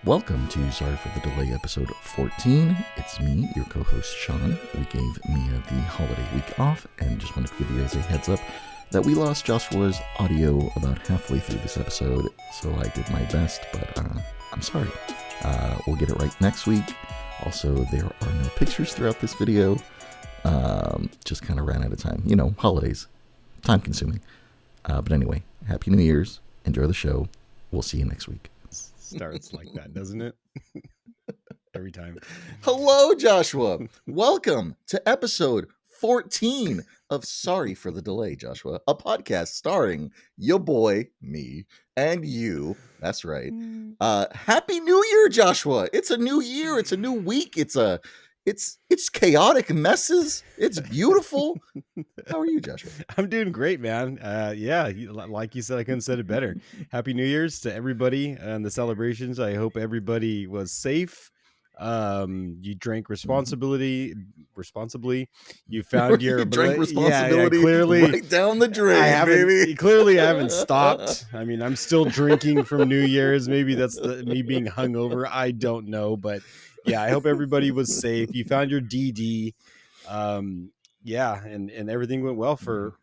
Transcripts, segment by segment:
Welcome to Sorry for the Delay episode 14. It's me, your co-host Sean. We gave Mia the holiday week off and just wanted to give you guys a heads up that we lost Joshua's audio about halfway through this episode, so I did my best, but I'm sorry. We'll get it right next week. Also, there are no pictures throughout this video. Just kind of ran out of time. You know, holidays. Time consuming. But anyway, Happy New Year's. Enjoy the show. We'll see you next week. Starts like that, doesn't it? Every time. Hello, Joshua. Welcome to episode 14 of Sorry for the Delay, Joshua, a podcast starring your boy, me, and you. That's right. Happy New Year, Joshua. It's a new year. It's a new week. It's chaotic messes. It's beautiful. How are you, Joshua? I'm doing great, man. Yeah, like you said, I couldn't have said it better. Happy New Year's to everybody and the celebrations. I hope everybody was safe. You drank responsibly. You found your drank responsibility. Yeah, clearly right down the drain, baby. Clearly, I haven't stopped. I mean, I'm still drinking from New Year's. Maybe that's me being hungover. I don't know, but yeah, I hope everybody was safe. You found your DD. Yeah, and everything went well for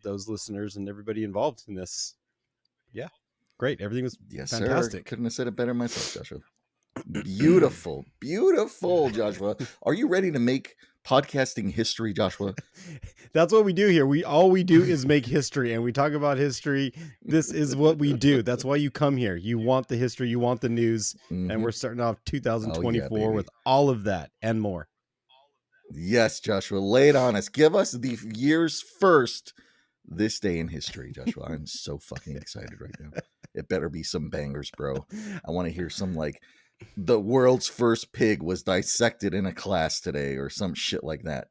those listeners and everybody involved in this. Yeah, great. Everything was fantastic. Sir. Couldn't have said it better myself, Joshua. Beautiful, Joshua. Are you ready to make podcasting history, Joshua? That's what we do here. All we do is make history, and we talk about history. This is what we do. That's why you come here. You want the history, you want the news, and we're starting off 2024 with all of that and more. Yes, Joshua, lay it on us. Give us the year's first this day in history, Joshua. I'm so fucking excited right now. It better be some bangers, bro. I want to hear some like the world's first pig was dissected in a class today or some shit like that.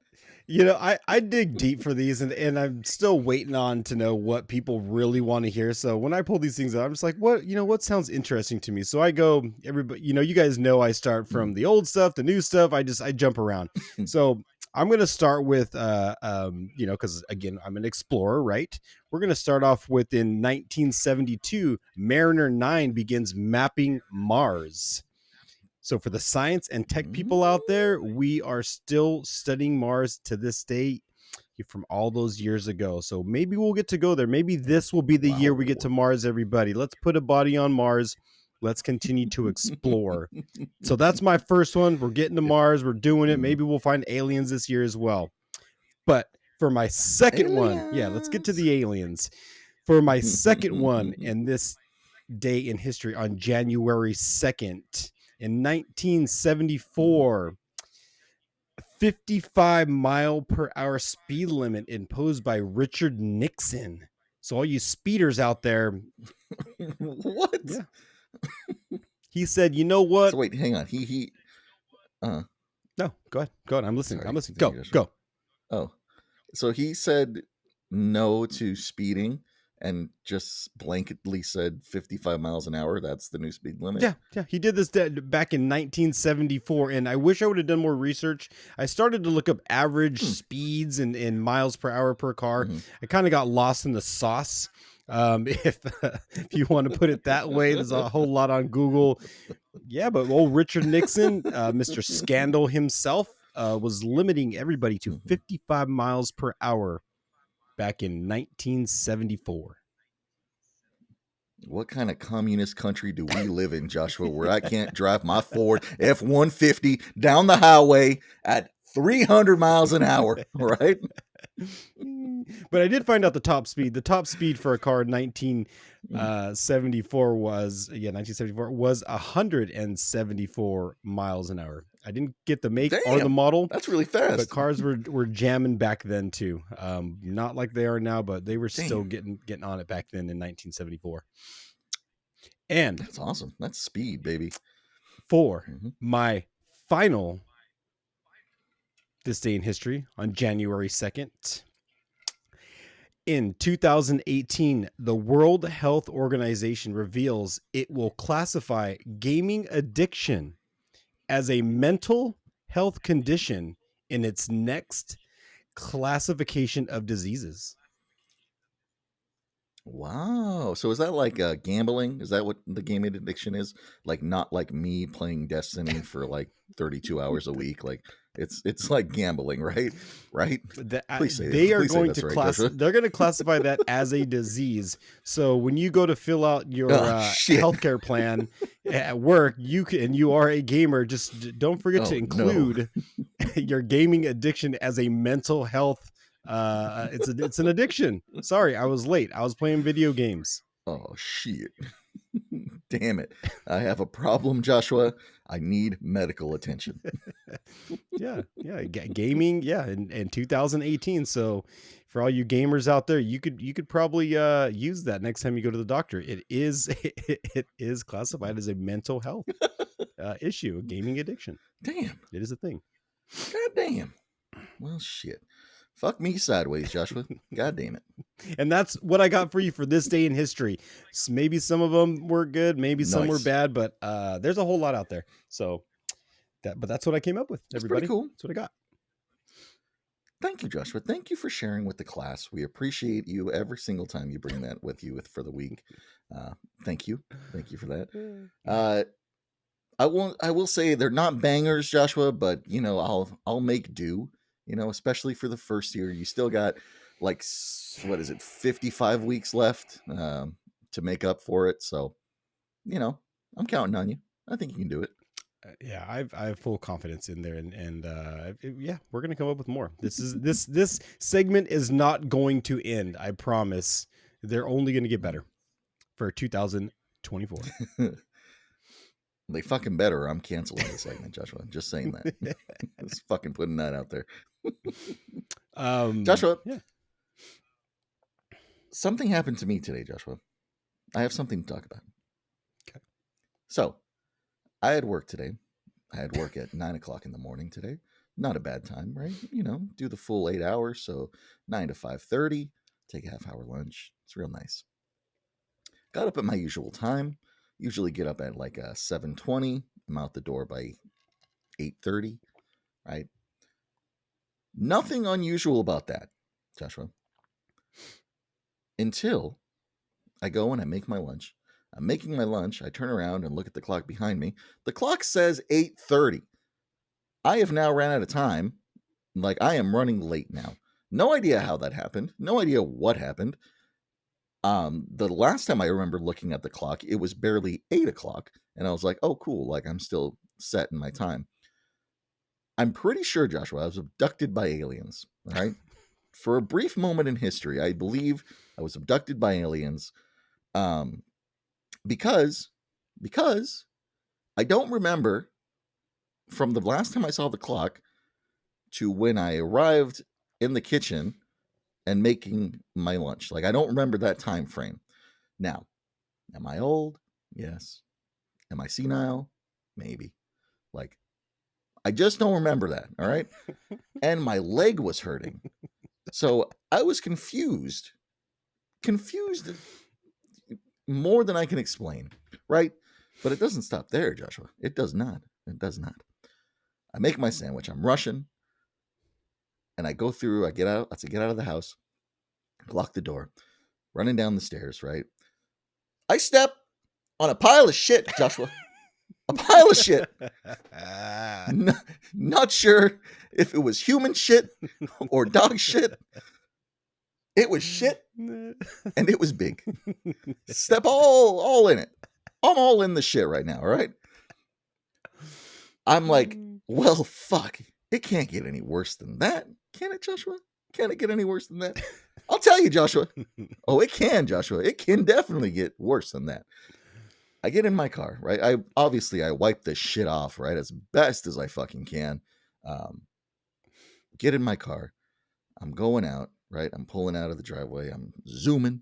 You know, I dig deep for these and I'm still waiting on to know what people really want to hear. So when I pull these things out, I'm just like, what sounds interesting to me? So I go, everybody, you guys know I start from the old stuff, the new stuff. I jump around. So I'm going to start with, because again, I'm an explorer, right? We're going to start off with in 1972, Mariner 9 begins mapping Mars. So for the science and tech people out there, we are still studying Mars to this day from all those years ago. So maybe we'll get to go there. Maybe this will be the year we get to Mars, everybody. Let's put a body on Mars. Let's continue to explore. So that's my first one. We're getting to Mars. We're doing it. Maybe we'll find aliens this year as well. But for my second one, let's get to the aliens. For my second one, and this day in history on January 2nd, in 1974, 55 mile per hour speed limit imposed by Richard Nixon. So all you speeders out there. What? Yeah. He said, you know what? So wait, hang on. No, go ahead. I'm listening. Sorry. I'm listening. Go. Oh, so he said no to speeding and just blanketly said 55 miles an hour. That's the new speed limit. Yeah. He did this back in 1974. And I wish I would have done more research. I started to look up average speeds and miles per hour per car. I kind of got lost in the sauce. If you want to put it that way, there's a whole lot on Google. Yeah, but old Richard Nixon, Mr. Scandal himself, was limiting everybody to 55 miles per hour back in 1974. What kind of communist country do we live in, Joshua, where I can't drive my Ford F-150 down the highway at 300 miles an hour, right? But I did find out the top speed. The top speed for a car in 1974 was 174 miles an hour. I didn't get the make or the model. That's really fast. But cars were jamming back then too. Not like they are now, but they were still getting on it back then in 1974. And that's awesome. That's speed, baby. For my final this day in history on January 2nd. In 2018, the World Health Organization reveals it will classify gaming addiction as a mental health condition in its next classification of diseases. Wow. So is that like gambling? Is that what the gaming addiction is? Like not like me playing Destiny for like 32 hours a week. Like it's like gambling, right? Right? Please They are please say going that's to right, Joshua. they're going to classify that as a disease. So when you go to fill out your Oh, shit. healthcare plan at work, you are a gamer. Just don't forget to Oh, no. include your gaming addiction as a mental health. It's an addiction. Sorry, I was late. I was playing video games. Oh, shit. Damn it. I have a problem, Joshua. I need medical attention. Yeah, gaming, yeah, in 2018. So for all you gamers out there, you could probably use that next time you go to the doctor. It is it is classified as a mental health issue, a gaming addiction. Damn. It is a thing. God damn. Well, shit. Fuck me sideways, Joshua. God damn it. And that's what I got for you for this day in history. Maybe some of them were good, maybe some were Nice. bad, but there's a whole lot out there. So that's what I came up with. That's Everybody, pretty cool. That's what I got. Thank you, Joshua. Thank you for sharing with the class. We appreciate you every single time you bring that with you for the week. Thank you for that. I will say they're not bangers, Joshua, but I'll make do. Especially for the first year, you still got like 55 weeks left to make up for it. So, I'm counting on you. I think you can do it. Yeah, I have full confidence in there, and yeah, we're gonna come up with more. This segment is not going to end. I promise. They're only gonna get better for 2024. They fucking better. I'm canceling the segment, Joshua. Just saying that. Just fucking putting that out there. Joshua. Yeah. Something happened to me today, Joshua. I have something to talk about. Okay. So, I had work today. I had work at 9 o'clock in the morning today. Not a bad time, right? Do the full 8 hours. So 9 to 5:30, take a half-hour lunch. It's real nice. Got up at my usual time. Usually get up at like 7:20. I'm out the door by 8:30, right? Nothing unusual about that, Joshua. Until I go and I make my lunch. I'm making my lunch. I turn around and look at the clock behind me. The clock says 8:30. I have now ran out of time. Like, I am running late now. No idea how that happened. No idea what happened. The last time I remember looking at the clock, it was barely 8 o'clock. And I was like, oh, cool. Like, I'm still set in my time. I'm pretty sure, Joshua, I was abducted by aliens, right? For a brief moment in history, I believe I was abducted by aliens. Because I don't remember from the last time I saw the clock to when I arrived in the kitchen and making my lunch. Like, I don't remember that time frame. Now, am I old? Yes. Am I senile? Maybe. Like, I just don't remember that, all right? And my leg was hurting. So I was confused more than I can explain, right? But it doesn't stop there, Joshua. It does not. I make my sandwich. I'm rushing. And I go through, I get out of the house, lock the door, running down the stairs, right? I step on a pile of shit, Joshua. A pile of shit. Not sure if it was human shit or dog shit. It was shit, and it was big. Step all in it. I'm all in the shit right now, all right? I'm like, well, fuck. It can't get any worse than that. Can it, Joshua? Can it get any worse than that? I'll tell you, Joshua. Oh, it can, Joshua. It can definitely get worse than that. I get in my car, right? I wipe this shit off, right? As best as I fucking can. Get in my car. I'm going out, right? I'm pulling out of the driveway. I'm zooming.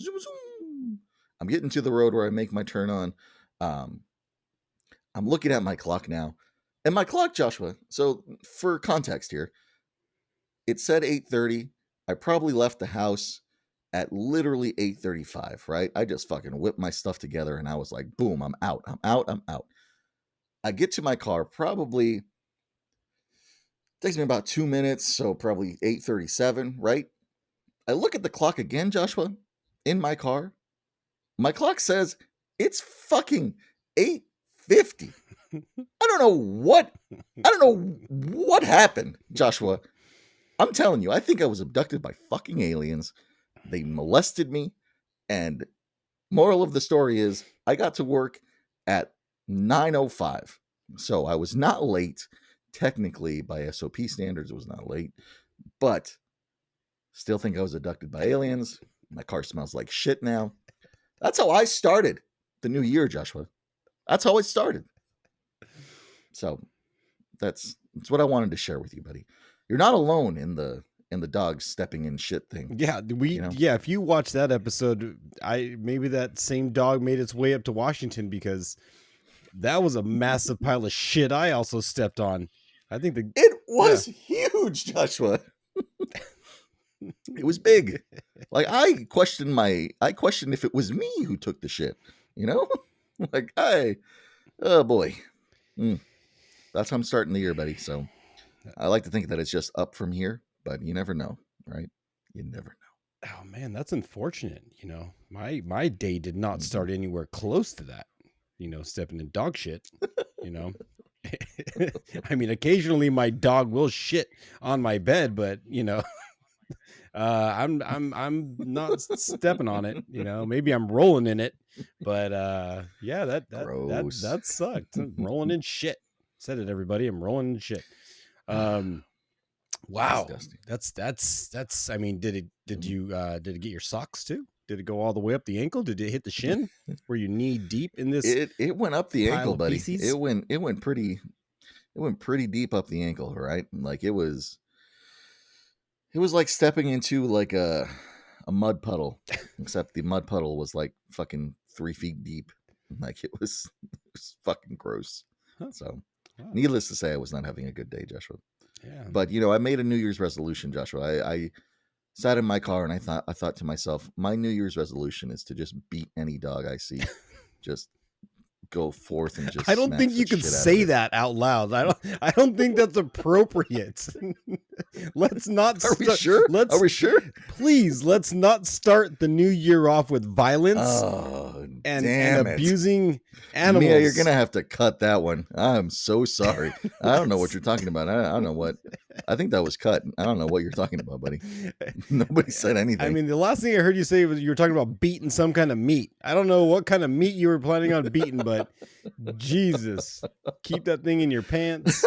Zoom, zoom. I'm getting to the road where I make my turn on. I'm looking at my clock now. And my clock, Joshua, so for context here, it said 8:30. I probably left the house at literally 8:35, right? I just fucking whipped my stuff together and I was like, boom, I'm out. I get to my car, probably takes me about 2 minutes, so probably 8:37, right? I look at the clock again, Joshua. in my car. My clock says it's fucking 8:50. I don't know what happened, Joshua. I'm telling you, I think I was abducted by fucking aliens. They molested me, and moral of the story is I got to work at 9:05. So I was not late. Technically, by SOP standards, it was not late, but still think I was abducted by aliens. My car smells like shit now. That's how I started the new year, Joshua. That's how it started. So that's what I wanted to share with you, buddy. You're not alone in the dog stepping in shit thing. Yeah, if you watch that episode, maybe that same dog made its way up to Washington because that was a massive pile of shit I also stepped on. I think it was huge, Joshua. It was big. Like I questioned if it was me who took the shit, you know? Like, oh boy. That's how I'm starting the year, buddy. So I like to think that it's just up from here, but you never know, right? You never know. Oh man, that's unfortunate. My day did not start anywhere close to that. Stepping in dog shit. I mean, occasionally my dog will shit on my bed, but I'm not stepping on it. Maybe I'm rolling in it, but yeah, that sucked. Rolling in shit. Said it, everybody. I'm rolling in shit. Wow, that's. I mean, did it get your socks too? Did it go all the way up the ankle? Did it hit the shin? Were you knee deep in this? It went up the ankle, buddy. Pieces? It went pretty deep up the ankle, right? Like it was like stepping into like a mud puddle, except the mud puddle was like fucking 3 feet deep. Like it was fucking gross. Huh. So, needless to say, I was not having a good day, Joshua. Yeah. But I made a New Year's resolution, Joshua. I sat in my car and I thought to myself, my New Year's resolution is to just beat any dog I see. Just go forth and just. I don't think you could say that out loud. I don't think that's appropriate. Let's not. Are we sure? Are we sure? Please, let's not start the new year off with violence and abusing animals. Mia, you're gonna have to cut that one. I'm so sorry. I don't know what you're talking about. I don't know what. I think that was cut. I don't know what you're talking about, buddy. Nobody said anything. I mean, the last thing I heard you say was you were talking about beating some kind of meat. I don't know what kind of meat you were planning on beating, but Jesus, keep that thing in your pants.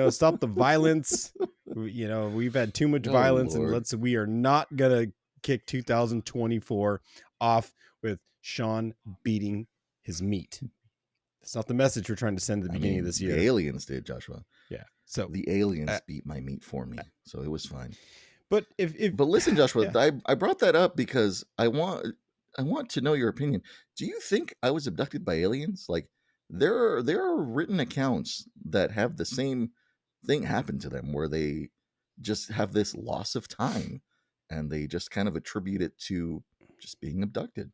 Stop the violence. We've had too much violence, Lord. And we are not gonna kick 2024 off with Sean beating his meat. That's not the message we're trying to send at the beginning of this year. The aliens did, Joshua. Yeah. So the aliens beat my meat for me, so it was fine. But but listen, Joshua, yeah. I brought that up because I want to know your opinion. Do you think I was abducted by aliens? Like there are written accounts that have the same thing happen to them, where they just have this loss of time, and they just kind of attribute it to just being abducted.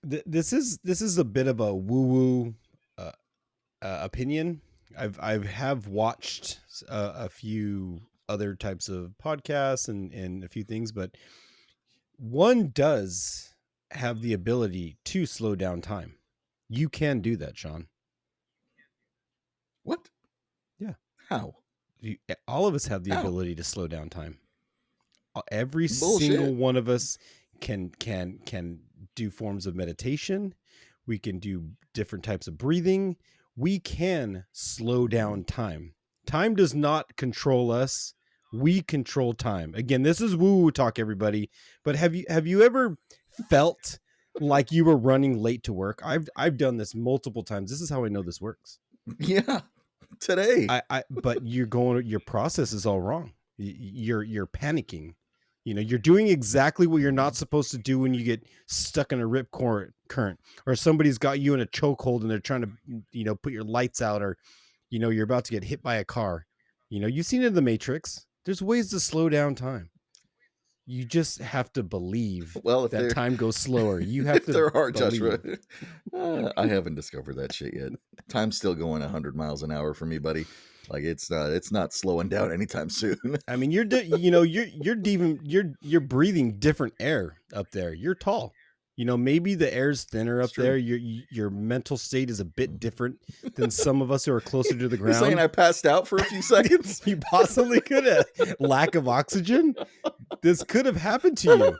This is a bit of a woo-woo opinion. I've watched a few other types of podcasts and a few things, but one does have the ability to slow down time. You can do that, Sean. What? Yeah. How? All of us have the ability to slow down time. Every single one of us can do forms of meditation. We can do different types of breathing. We can slow down time. Time does not control us. We control time. Again, this is woo-woo talk, everybody. But have you ever felt like you were running late to work? I've done this multiple times. This is how I know this works. Yeah, today. But your process is all wrong. You're panicking. You're doing exactly what you're not supposed to do when you get stuck in a rip current, or somebody's got you in a chokehold and they're trying to, put your lights out, or, you're about to get hit by a car. You've seen it in The Matrix. There's ways to slow down time. You just have to believe Well, that time goes slower. You have if to there are, believe. Joshua, I haven't discovered that shit yet. Time's still going 100 miles an hour for me, buddy. Like it's not slowing down anytime soon. I mean, you're breathing different air up there. You're tall. Maybe the air's thinner up there. Your mental state is a bit different than some of us who are closer to the ground. You're saying I passed out for a few seconds? You possibly could have. Lack of oxygen? This could have happened to you.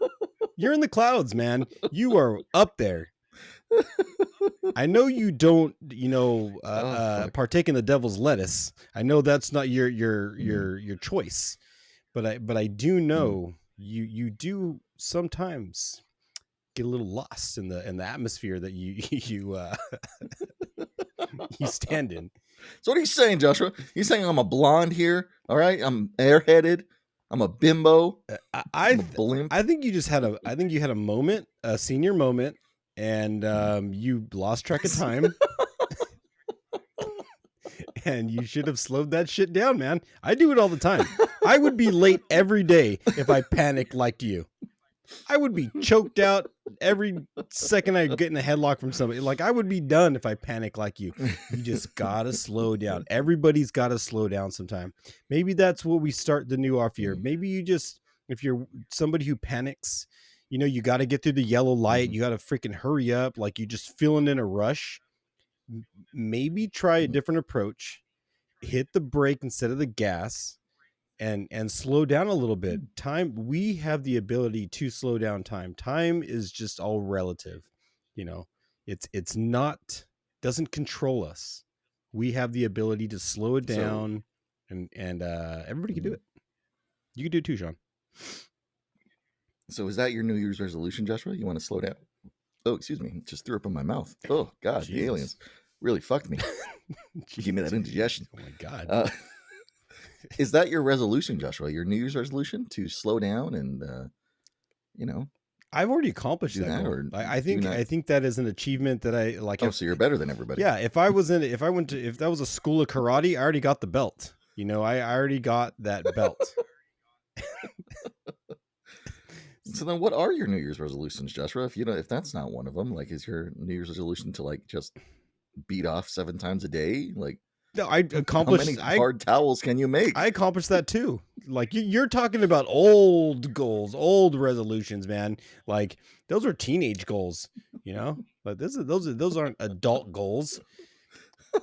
You're in the clouds, man. You are up there. I know you don't, partake in the devil's lettuce. I know that's not your choice, but I do know you do sometimes get a little lost in the atmosphere that you you stand in. So what are you saying, Joshua? You saying I'm a blonde here? All right, I'm airheaded. I'm a bimbo. I think you just had a moment, a senior moment, and you lost track of time. And you should have slowed that shit down, man. I do it all the time. I would be late every day if I panicked like you. I would be choked out every second I get in a headlock from somebody. Like, I would be done if I panic like you. You just gotta slow down. Everybody's gotta slow down sometime. Maybe that's what we start the new off year. Maybe you just, if you're somebody who panics, you got to get through the yellow light. You got to freaking hurry up. Like, you're just feeling in a rush. Maybe try a different approach. Hit the brake instead of the gas. And slow down a little bit. Time, we have the ability to slow down time. Time is just all relative. It's not, doesn't control us. We have the ability to slow it down, and everybody can do it. You can do it too, Sean. So is that your New Year's resolution, Joshua? You want to slow down? Oh, excuse me. Just threw up in my mouth. Oh God, the aliens really fucked me. Give me that indigestion. Oh my God. Is that your resolution, Joshua? Your New Year's resolution to slow down and, I've already accomplished that goal. I think that is an achievement that I like. Oh, so you're better than everybody. Yeah. If that was a school of karate, I already got the belt. I already got that belt. So then what are your New Year's resolutions, Joshua? If that's not one of them, like, is your New Year's resolution to like just beat off 7 times a day? Like, no, I accomplished. How many hard towels can you make? I accomplished that too. Like, you're talking about old goals, old resolutions, man. Like, those are teenage goals, Like, those aren't adult goals.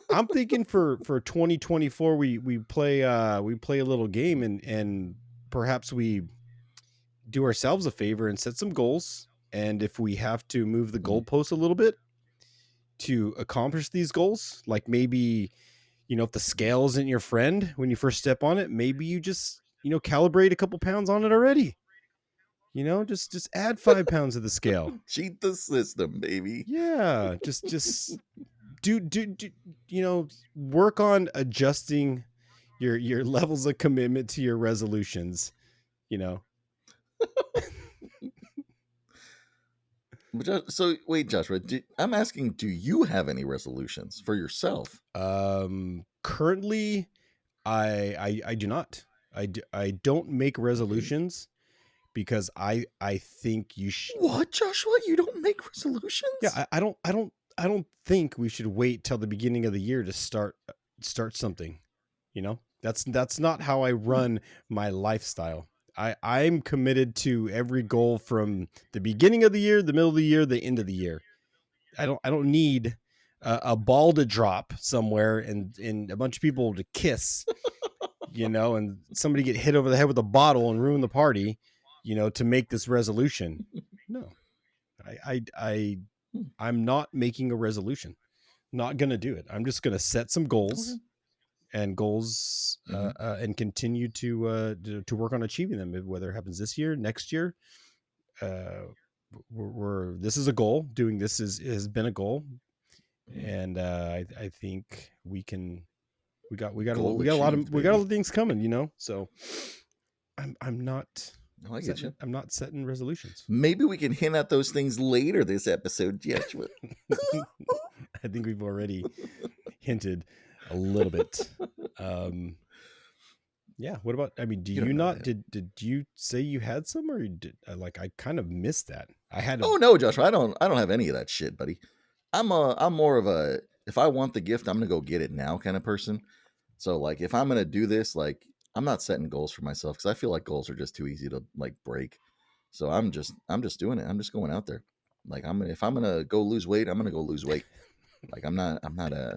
I'm thinking for 2024, we play a little game and perhaps we do ourselves a favor and set some goals. And if we have to move the goalposts a little bit to accomplish these goals, like maybe, if the scale isn't your friend when you first step on it, maybe you just, calibrate a couple pounds on it already. Just add 5 pounds to the scale. Cheat the system, baby. Yeah. Just do, work on adjusting your levels of commitment to your resolutions, So wait, Joshua, I'm asking, do you have any resolutions for yourself? Currently I do not. I don't make resolutions because I think you should. What, Joshua? You don't make resolutions? Yeah, I don't think we should wait till the beginning of the year to start something. That's not how I run my lifestyle. I'm committed to every goal from the beginning of the year, the middle of the year, the end of the year. I don't need a ball to drop somewhere and a bunch of people to kiss, and somebody get hit over the head with a bottle and ruin the party, to make this resolution. No, I'm not making a resolution. Not going to do it. I'm just going to set some goals. And goals, and continue to work on achieving them. Whether it happens this year, next year, this is a goal. Doing this has been a goal, and I think we got a lot of things coming. So I'm not. I get you. I'm not setting resolutions. Maybe we can hint at those things later this episode, Joshua. I think we've already hinted a little bit. Yeah. What about? I mean, do You you don't know not? that. Did you say you had some, or you did? Like, I kind of missed that. I had a. Oh no, Joshua, I don't have any of that shit, buddy. I'm more of a, if I want the gift, I'm gonna go get it now kind of person. So like if I'm gonna do this, like I'm not setting goals for myself because I feel like goals are just too easy to like break. So I'm just doing it. I'm just going out there. Like if I'm gonna go lose weight, I'm gonna go lose weight. Like I'm not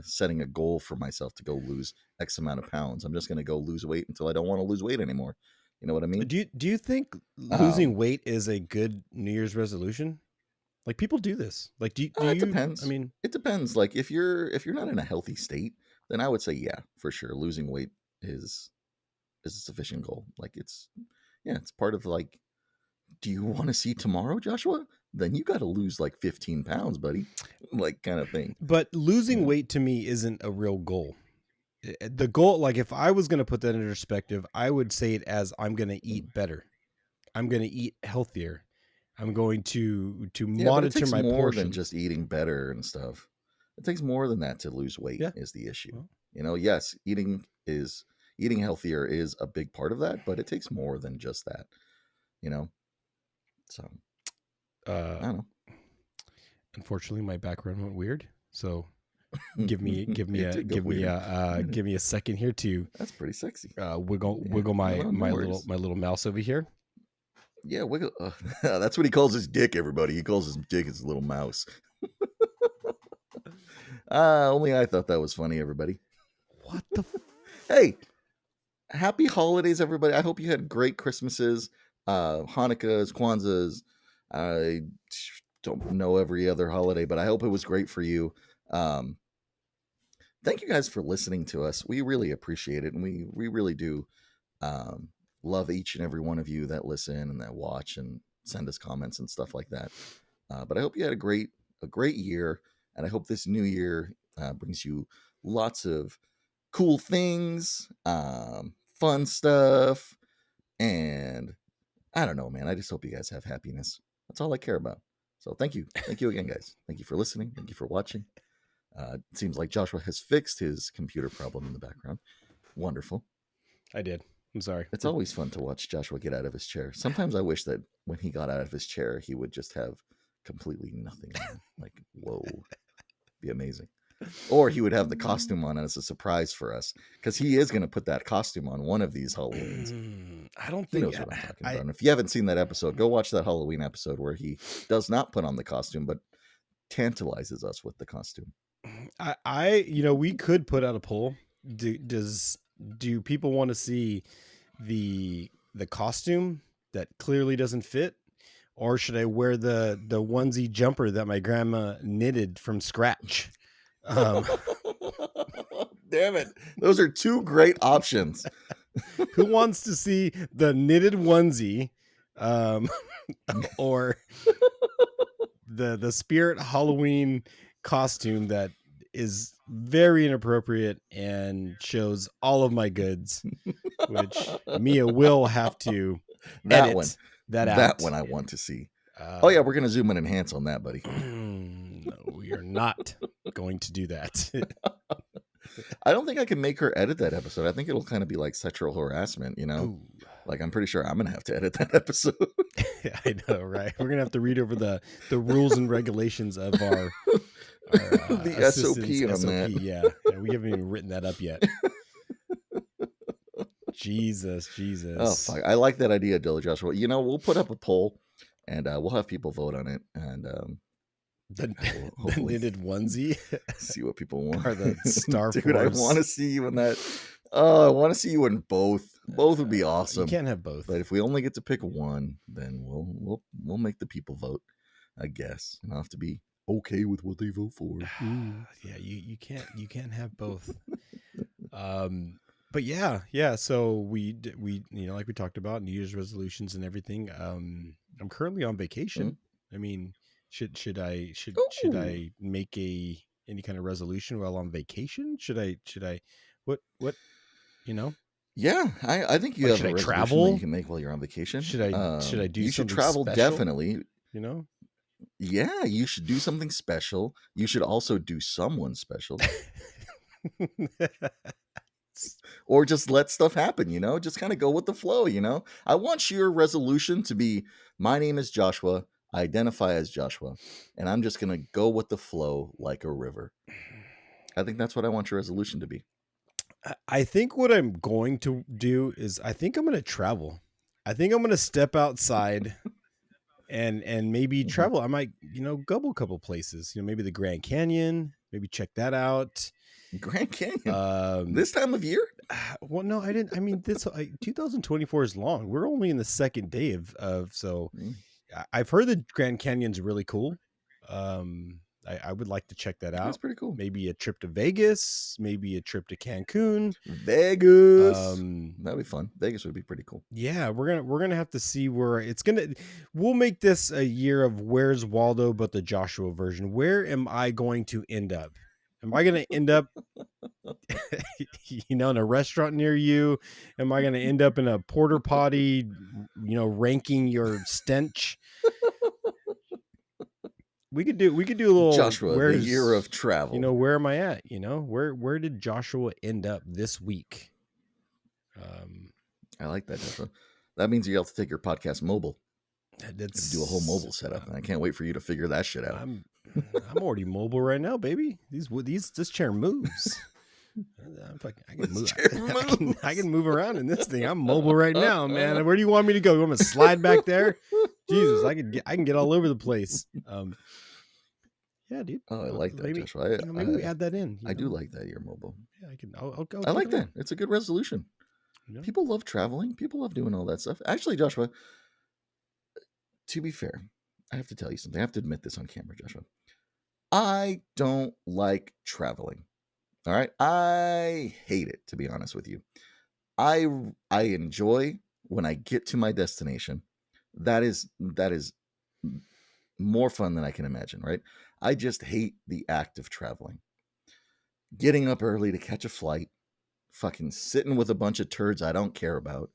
setting a goal for myself to go lose X amount of pounds. I'm just gonna go lose weight until I don't want to lose weight anymore. You know what I mean? Do you think losing Um, weight is a good New Year's resolution? Like, people do this. Like, do it you? I depends. mean, It depends. Like if you're not in a healthy state, then I would say yeah, for sure, losing weight is is a sufficient goal. Like it's part of like, do you want to see tomorrow, Joshua? Then you got to lose like 15 pounds, buddy. Like kind of thing. but You losing know? weight to me isn't a real goal. The goal, like, if I was going to put that into perspective, I would say it as I'm going to Mm. eat better. I'm going to eat healthier. I'm going to Yeah, but it monitor takes my more than just portions. eating better and stuff. It takes more than that to lose weight Yeah. is the issue. Well, Yes, eating healthier is a big part of that, but it takes more than just that, you know? So, uh, I don't unfortunately, my background went weird. So know. give me It did go weird. give me a second here to That's pretty sexy. wiggle Yeah. wiggle my No my worries. little mouse over here. Yeah, wiggle. That's what he calls his dick, everybody. He calls his dick his little mouse. Only I thought that was funny, everybody. What the? Hey, happy holidays, everybody. I hope you had great Christmases, Hanukkahs, Kwanzas. I don't know every other holiday, but I hope it was great for you. Um, Thank you guys for listening to us. We really appreciate it, and we really do love each and every one of you that listen and that watch and send us comments and stuff like that. But I hope you had a great year, and I hope this new year brings you lots of cool things, fun stuff, and I don't know, man. I just hope you guys have happiness. That's all I care about. So thank you again, guys. Thank you for listening. Thank you for watching. It seems like Joshua has fixed his computer problem in the background. Wonderful. I did. I'm sorry. It's always fun to watch Joshua get out of his chair. Sometimes I wish that when he got out of his chair, he would just have completely nothing on. Like, whoa, be amazing. Or he would have the costume on as a surprise for us, because he is going to put that costume on one of these Halloweens. I don't He think knows what I'm talking about. And if you haven't seen that episode, go watch that Halloween episode where he does not put on the costume, but tantalizes us with the costume. we could put out a poll. Do people want to see the costume that clearly doesn't fit, or should I wear the onesie jumper that my grandma knitted from scratch? Damn it. Those are two great options. Who wants to see the knitted onesie, or the Spirit Halloween costume that is very inappropriate and shows all of my goods, which Mia will have to That edit one. that out. That one I want to see. Oh yeah, we're gonna zoom and enhance on that, buddy. No, we are not going to do that. I don't think I can make her edit that episode. I think it'll kind of be like sexual harassment, Ooh. Like I'm pretty sure I'm gonna have to edit that episode. I know, right? We're gonna have to read over the rules and regulations of our the SOP on that. Yeah, we haven't even written that up yet. Jesus. Oh fuck! I like that idea, Dilly Joshua. We'll put up a poll, and we'll have people vote on it, and the knitted onesie. See what people want. Or the Star Dude, Force. I want to see you in that. Oh, I want to see you in both. Both would be awesome. You can't have both. But if we only get to pick one, then we'll make the people vote, I guess, and I'll have to be okay with what they vote for. Yeah, you can't have both. But yeah. So we like we talked about New Year's resolutions and everything. I'm currently on vacation. I mean, should I make any kind of resolution while on vacation? Should I what Yeah, I think you have a resolution travel that you can make while you're on vacation. Should I do? You should something travel special? definitely. Yeah, you should do something special. You should also do someone special. or just let stuff happen, just kind of go with the flow. I want your resolution to be, my name is Joshua, I identify as Joshua, and I'm just going to go with the flow like a river. I think that's what I want your resolution to be. I think what I'm going to do is I think I'm going to travel. I think I'm going to step outside and maybe travel. I might, go a couple places, maybe the Grand Canyon, maybe check that out. Grand Canyon this time of year? Well, no, I didn't. I mean, 2024 is long. We're only in the second day so I've heard the Grand Canyon's really cool. I would like to check that out. That's pretty cool. Maybe a trip to Vegas, maybe a trip to Cancun. Vegas. That'd be fun. Vegas would be pretty cool. Yeah, we're gonna have to see where it's gonna. We'll make this a year of Where's Waldo, but the Joshua version. Where am I going to end up? Am I going to end up, in a restaurant near you? Am I going to end up in a porta potty, ranking your stench? We could do a little Joshua, the year of travel. Where am I at? Where did Joshua end up this week? I like that, Joshua. That means you have to take your podcast mobile. Let's do a whole mobile setup. I can't wait for you to figure that shit out. I'm already mobile right now, baby. This chair moves. I can move. I can move around in this thing. I'm mobile right now, man. Where do you want me to go? You want me to slide back there? Jesus, I can get all over the place. Yeah, dude. Oh, I like that, Joshua. Maybe we add that in. I do like that you're mobile. Yeah, I can. I'll I like that. It's a good resolution. People love traveling. People love doing all that stuff. Actually, Joshua, to be fair, I have to tell you something. I have to admit this on camera, Joshua. I don't like traveling. All right. I hate it, to be honest with you. I enjoy when I get to my destination. That is more fun than I can imagine, right? I just hate the act of traveling. Getting up early to catch a flight, fucking sitting with a bunch of turds I don't care about,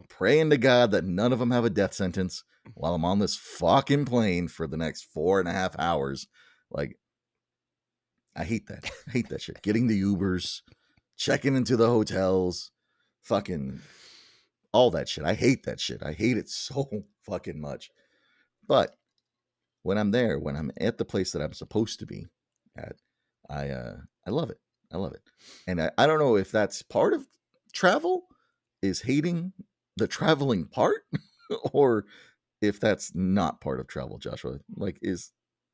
praying to God that none of them have a death sentence while I'm on this fucking plane for the next 4.5 hours. Like, I hate that. I hate that shit. Getting the Ubers, checking into the hotels, fucking all that shit. I hate that shit. I hate it so fucking much. But when I'm there, when I'm at the place that I'm supposed to be at, I love it. I love it. And I don't know if that's part of travel, is hating the traveling part, or if that's not part of travel, Joshua. Like,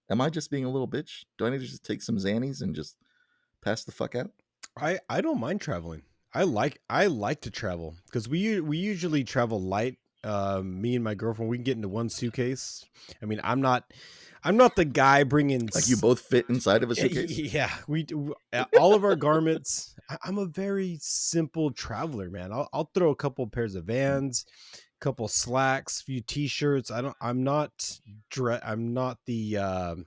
am I just being a little bitch? Do I need to just take some Xannies and just pass the fuck out? I don't mind traveling. I like to travel because we usually travel light. Me and my girlfriend, we can get into one suitcase. I mean, I'm not the guy bringing, like, you both fit inside of a suitcase. Yeah, we do all of our garments. I'm a very simple traveler, man. I'll throw a couple pairs of Vans, couple slacks, few t-shirts. I'm not the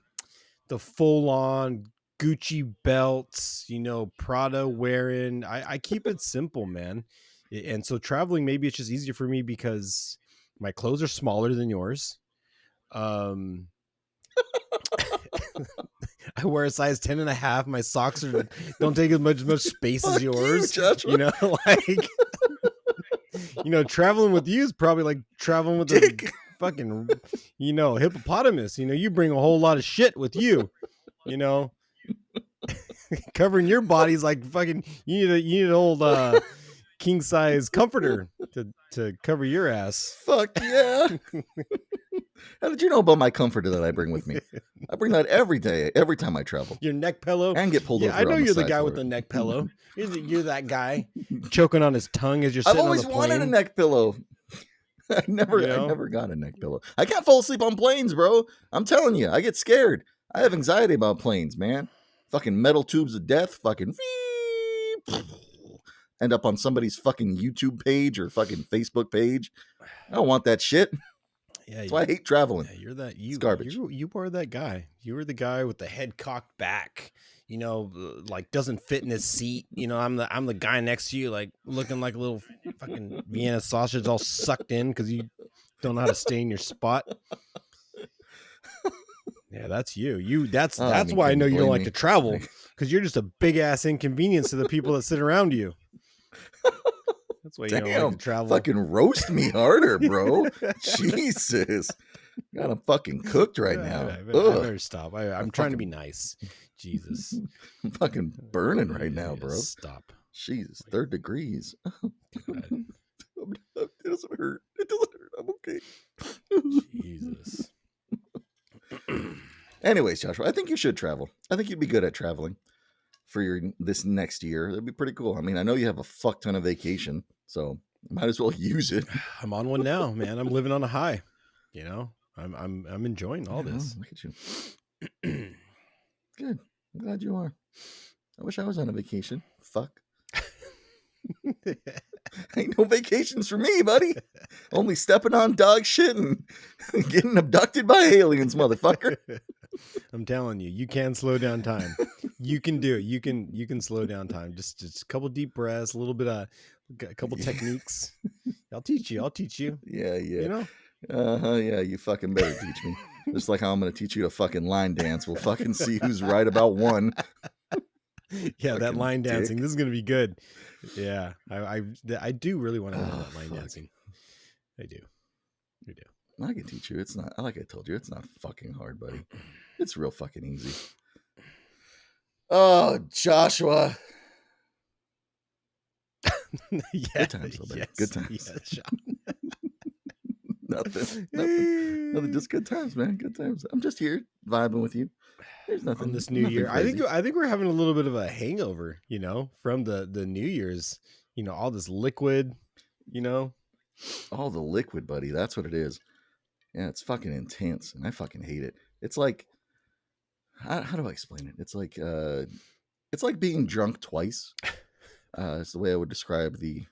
full on Gucci belts, Prada wearing. I keep it simple, man. And so traveling, maybe it's just easier for me because my clothes are smaller than yours. I wear a size 10.5. My socks don't take as much space as yours. Traveling with you is probably like traveling with a fucking, hippopotamus. You bring a whole lot of shit with you. Covering your body's like fucking. You need an old king size comforter to cover your ass. Fuck yeah. How did you know about my comforter that I bring with me? I bring that every day, every time I travel. Your neck pillow? And get pulled over. I know you're the guy with the neck pillow. You're that guy choking on his tongue as you're sitting on the plane. I've always wanted a neck pillow. I never got a neck pillow. I can't fall asleep on planes, bro. I'm telling you, I get scared. I have anxiety about planes, man. Fucking metal tubes of death, fucking end up on somebody's fucking YouTube page or fucking Facebook page. I don't want that shit. Yeah, that's why I hate traveling. Yeah, it's garbage. You are that guy. You were the guy with the head cocked back. Like doesn't fit in his seat. I'm the guy next to you, like looking like a little fucking Vienna sausage, all sucked in because you don't know how to stay in your spot. Yeah, that's you. That's why I know you don't like to travel, because you're just a big ass inconvenience to the people that sit around you. That's why you don't like to travel. Fucking roast me harder, bro. Jesus. God, I'm fucking cooked right now. I better stop. I'm trying to be nice. Jesus. I'm fucking burning right now, bro. Stop. Jesus, 3rd degrees. God. It doesn't hurt. It doesn't hurt. I'm okay. Jesus. Anyways, Joshua, I think you should travel. I think you'd be good at traveling for this next year. That'd be pretty cool. I mean, I know you have a fuck ton of vacation, so might as well use it. I'm on one now, man. I'm living on a high. You know, I'm enjoying all this. Look at you. Good. I'm glad you are. I wish I was on a vacation. Fuck. Ain't no vacations for me, buddy. Only stepping on dog shit and getting abducted by aliens, motherfucker. I'm telling you, you can slow down time. You can do it. You can slow down time. Just a couple deep breaths, a little bit of a couple techniques. I'll teach you. Yeah. You know? Yeah, you fucking better teach me. Just like how I'm gonna teach you to fucking line dance. We'll fucking see who's right about one. Yeah, that line dancing. This is gonna be good. Yeah, I do really want to learn that line dancing. I do. I can teach you. It's not, like I told you, it's not fucking hard, buddy. It's real fucking easy. Oh, Joshua. Yeah, good times, buddy. Yes, good times. Yes, Sean. Nothing. Just good times, man. Good times. I'm just here vibing with you. There's nothing on this new year. Crazy. I think we're having a little bit of a hangover, you know, from the New Year's. You know, all this liquid. You know, all the liquid, buddy. That's what it is. Yeah, it's fucking intense, and I fucking hate it. It's like, how do I explain it? It's like being drunk twice. It's the way I would describe the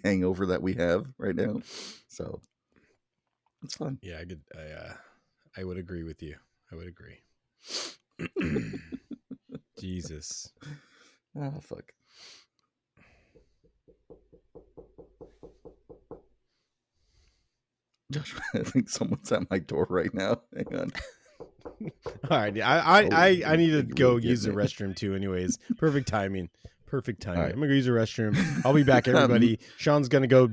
hangover that we have right now. So it's fun. Yeah, I would agree with you. I would agree. Jesus. Oh, fuck. Joshua, I think someone's at my door right now. Hang on. All right. I need to go use the restroom too, anyways. Perfect timing. Right. I'm going to go use the restroom. I'll be back, everybody. Sean's going to go,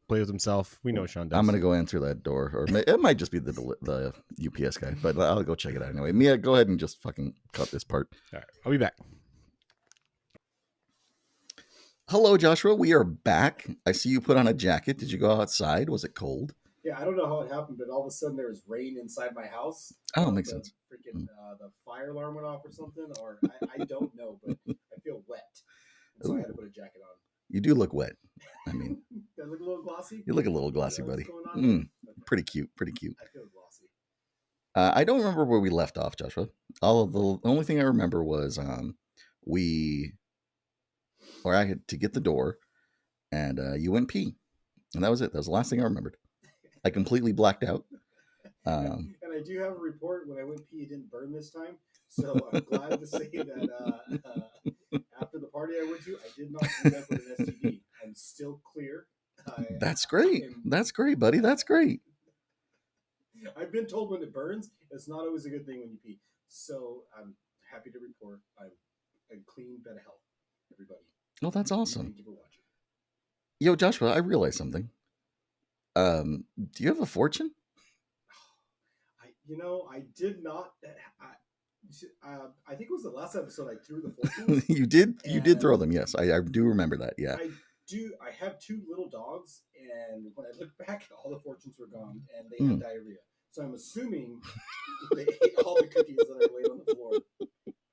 play with himself. We know what Sean does. I'm going to go answer that door. Or it might just be the UPS guy, but I'll go check it out anyway. Mia, go ahead and just fucking cut this part. All right. I'll be back. Hello, Joshua. We are back. I see you put on a jacket. Did you go outside? Was it cold? Yeah, I don't know how it happened, but all of a sudden there was rain inside my house. Oh, makes sense. Freaking the fire alarm went off or something, or I don't know, but I feel wet, so I had to put a jacket on. You do look wet. I mean, do I look a little glossy? You look a little glossy, buddy. Okay. Pretty cute. I feel glossy. I don't remember where we left off, Joshua. The only thing I remember was I had to get the door, and you went pee, and that was it. That was the last thing I remembered. I completely blacked out. And I do have a report. When I went pee, it didn't burn this time. So I'm glad to say that after the party I went to, I did not end up with an STD. I'm still clear. That's great. That's great, buddy. That's great. I've been told when it burns, it's not always a good thing when you pee. So I'm happy to report I'm a clean bed of health, everybody. Oh, that's awesome. Thank you for watching. Yo, Joshua, I realized something. Do you have a fortune? I did not. I think it was the last episode I threw the fortunes. You did throw them. Yes, I do remember that. Yeah. I have two little dogs, and when I look back, all the fortunes were gone, and they had diarrhea. So I'm assuming they ate all the cookies that I laid on the floor.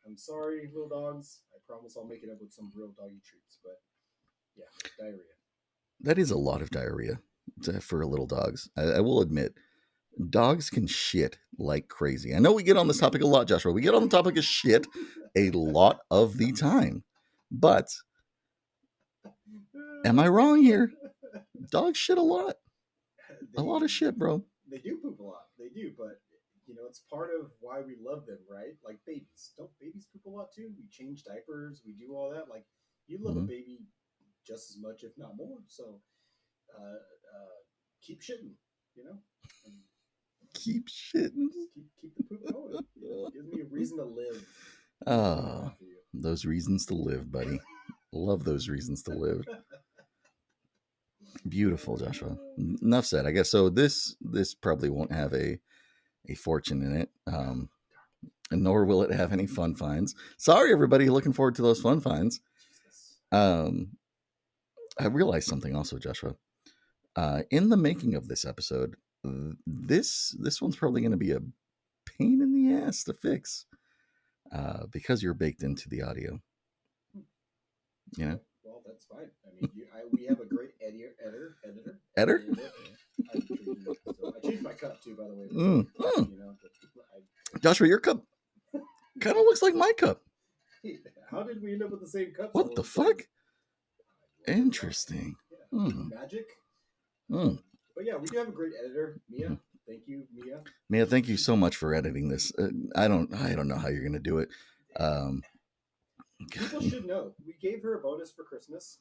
I'm sorry, little dogs. I promise I'll make it up with some real doggy treats. But yeah, diarrhea. That is a lot of diarrhea for little dogs. I will admit, dogs can shit like crazy. I know we get on this topic a lot, Joshua. We get on the topic of shit a lot of the time. But am I wrong here? Dogs shit a lot. A lot of shit, bro. They do poop a lot. They do, but it's part of why we love them, right? Like babies. Don't babies poop a lot too? We change diapers. We do all that. Like you love a baby just as much, if not more. So keep shitting, Keep shitting. Keep the poop going. It gives me a reason to live. Oh, those reasons to live, buddy. Love those reasons to live. Beautiful, Joshua. Enough said, I guess. So this probably won't have a fortune in it, and nor will it have any fun finds. Sorry, everybody. Looking forward to those fun finds. I realized something also, Joshua. In the making of this episode, this one's probably going to be a pain in the ass to fix, because you're baked into the audio. You know. Well, that's fine. I mean, we have a great editor. Editor? I changed my cup too, by the way. You know, Joshua, your cup kind of looks like my cup. How did we end up with the same cup? What the fuck? Interesting. Yeah. Magic. But yeah, we do have a great editor, Mia. Thank you, Mia. Mia, thank you so much for editing this. I don't know how you're gonna do it. People should know we gave her a bonus for Christmas.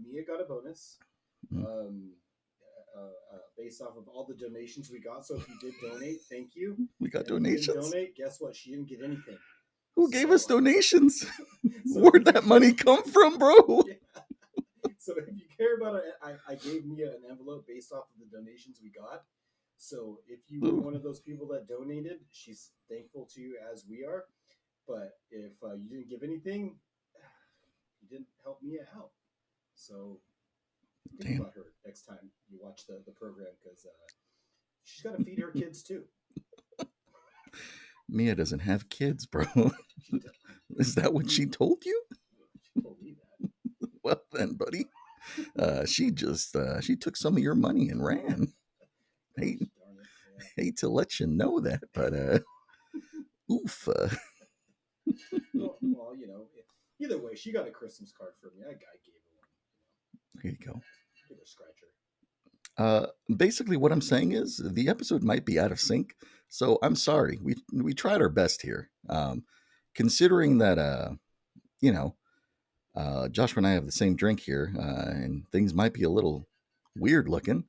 Mia got a bonus, based off of all the donations we got. So if you did donate, thank you. We got and donations. If you didn't donate, guess what? She didn't get anything. Who gave us donations? Where'd that money come from, bro? Yeah. So if you care about it, I gave Mia an envelope based off of the donations we got. So if you were one of those people that donated, she's thankful to you as we are. But if you didn't give anything, you didn't help Mia out. So think about her next time you watch the program, because she's got to feed her kids too. Mia doesn't have kids, bro. Is that what she told you? She told me that. Well then, buddy. She took some of your money and ran. Hate to let you know that, but oof. Well, you know, either way, she got a Christmas card for me. I gave her one. There you go. Give her a scratcher. Basically, what I'm saying is the episode might be out of sync, so I'm sorry. We tried our best here. Considering that, you know, Joshua and I have the same drink here, and things might be a little weird looking.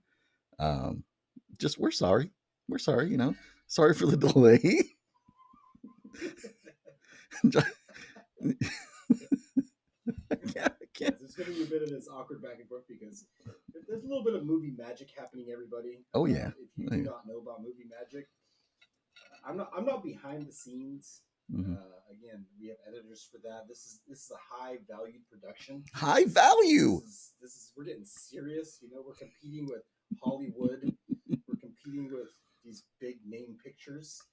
Just we're sorry. We're sorry. You know, sorry for the delay. There's going to be a bit of this awkward back and forth because there's a little bit of movie magic happening, everybody. Oh yeah. If you do not know about movie magic, I'm not behind the scenes. Again, we have editors for that. This is a high valued production. High value. This is we're getting serious. You know, we're competing with Hollywood. We're competing with these big name pictures.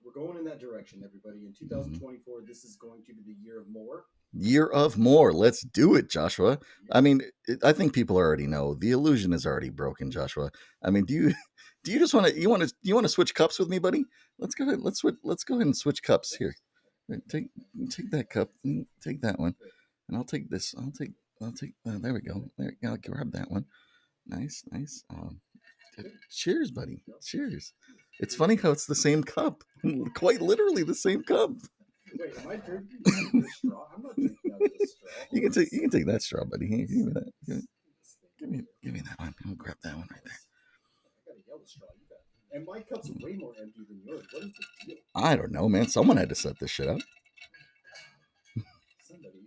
We're going in that direction, everybody. In 2024, this is going to be the year of more. Year of more. Let's do it, Joshua. I mean, I think people already know the illusion is already broken, Joshua. I mean, do you just want to switch cups with me, buddy? Let's go ahead. Let's go ahead and switch cups here. Take that cup. Take that one, and I'll take this. I'll take. There we go. There, I'll grab that one. Nice. Cheers, buddy. Cheers. It's funny how it's the same cup. Quite literally the same cup. Wait, am I drinking this straw? I'm not drinking out of this straw. You can take that straw, buddy. Here, give me that. Give me that one. I'll grab that one right there. I got a yellow straw. You got, and my cup's way more empty than yours. What is the deal? I don't know, man. Someone had to set this shit up. Somebody.